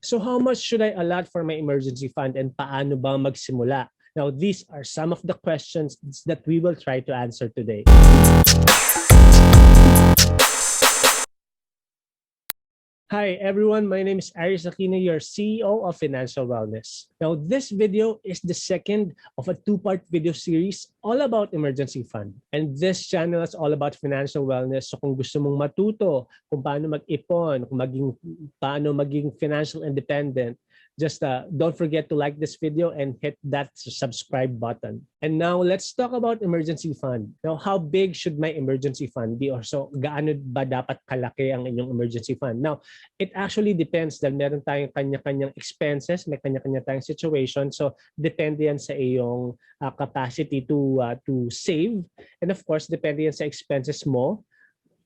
So how much should I allot for my emergency fund and paano ba magsimula? Now, these are some of the questions that we will try to answer today. Hi everyone, my name is Aris Aquino, your CEO of Financial Wellness. Now this video is the second of a two-part video series all about emergency fund. And this channel is all about financial wellness. So kung gusto mong matuto kung paano mag-ipon, paano maging financial independent, just don't forget to like this video and hit that subscribe button. And now let's talk about emergency fund. Now, how big should my emergency fund be? Or so gaano ba dapat kalaki ang inyong emergency fund? Now, it actually depends dahil meron tayong kanya-kanyang expenses, may kanya-kanya tayong situation. So, depende yan sa iyong capacity to save. And of course, depende yan sa expenses mo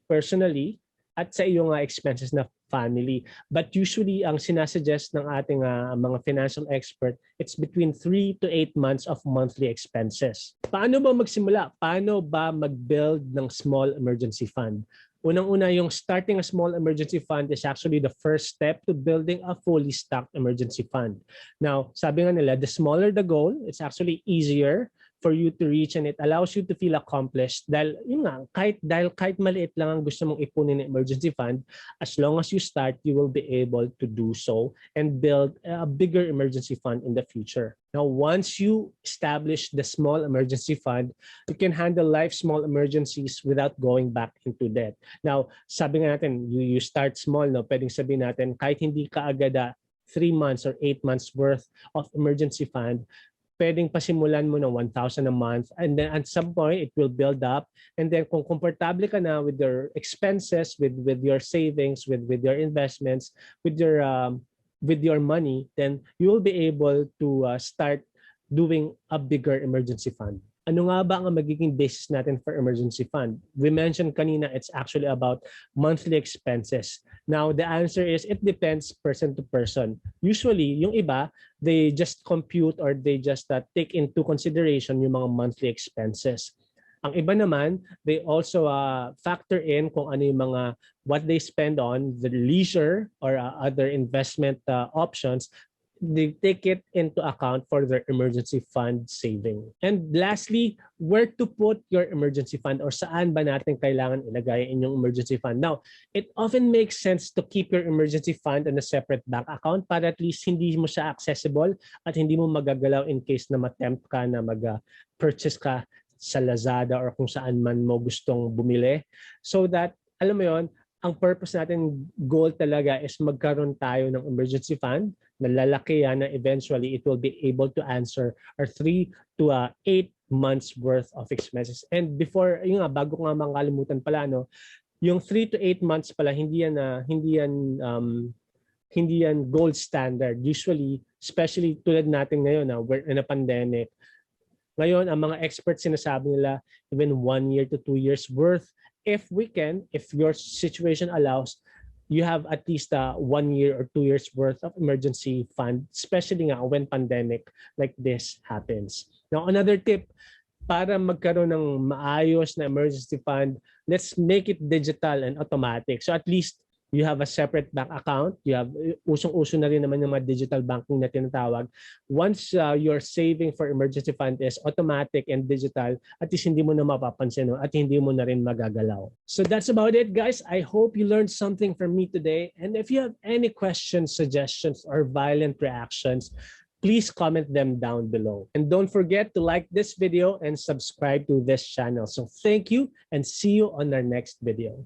personally at sa iyong expenses na family. But usually, ang sinasuggest ng ating mga financial expert, it's between 3 to 8 months of monthly expenses. Paano ba magsimula? Paano ba mag-build ng small emergency fund? Unang-una, yung starting a small emergency fund is actually the first step to building a fully stocked emergency fund. Now, sabi nga nila, the smaller the goal, it's actually easier for you to reach and it allows you to feel accomplished dahil yun nga, kahit maliit lang ang gusto mong ipunin ng emergency fund, as long as you start, you will be able to do so and build a bigger emergency fund in the future. Now, once you establish the small emergency fund, you can handle life's small emergencies without going back into debt. Now, sabi nga natin, you start small, no? Pwedeng sabihin natin, kahit hindi ka agad 3 months or 8 months worth of emergency fund, pwedeng pasimulan mo ng 1,000 a month and then at some point it will build up and then kung komportable ka na with your expenses, with your savings, with your investments, with your money, then you will be able to start doing a bigger emergency fund. Ano nga ba ang magiging basis natin for emergency fund? We mentioned kanina it's actually about monthly expenses. Now, the answer is it depends person to person. Usually, yung iba, they just compute or they just take into consideration yung mga monthly expenses. Ang iba naman, they also factor in kung ano yung mga what they spend on the leisure or other investment options. They take it into account for their emergency fund saving. And lastly, where to put your emergency fund or saan ba natin kailangan ilagay inyong emergency fund? Now, it often makes sense to keep your emergency fund on a separate bank account para at least hindi mo siya accessible at hindi mo magagalaw in case na ma-tempt ka na mag-purchase ka sa Lazada or kung saan man mo gustong bumili. So that, alam mo yon, ang purpose natin, goal talaga is magkaroon tayo ng emergency fund na lalaki yan na eventually it will be able to answer our 3 to 8 months worth of expenses. And before, yung bago nga makalimutan pala, no, yung 3 to 8 months pala, hindi yan gold standard. Usually, especially tulad natin ngayon, we're in a pandemic. Ngayon, ang mga experts sinasabi nila, even 1 year to 2 years worth, if your situation allows, you have at least 1 year or 2 years worth of emergency fund, especially nga when pandemic like this happens. Now, another tip, para magkaroon ng maayos na emergency fund, let's make it digital and automatic. So at least you have a separate bank account. You have, usong-uso na rin naman yung mga digital banking na tinatawag. Once your saving for emergency fund is automatic and digital, at least hindi mo na mapapansin at hindi mo na rin magagalaw. So that's about it, guys. I hope you learned something from me today. And if you have any questions, suggestions, or violent reactions, please comment them down below. And don't forget to like this video and subscribe to this channel. So thank you and see you on our next video.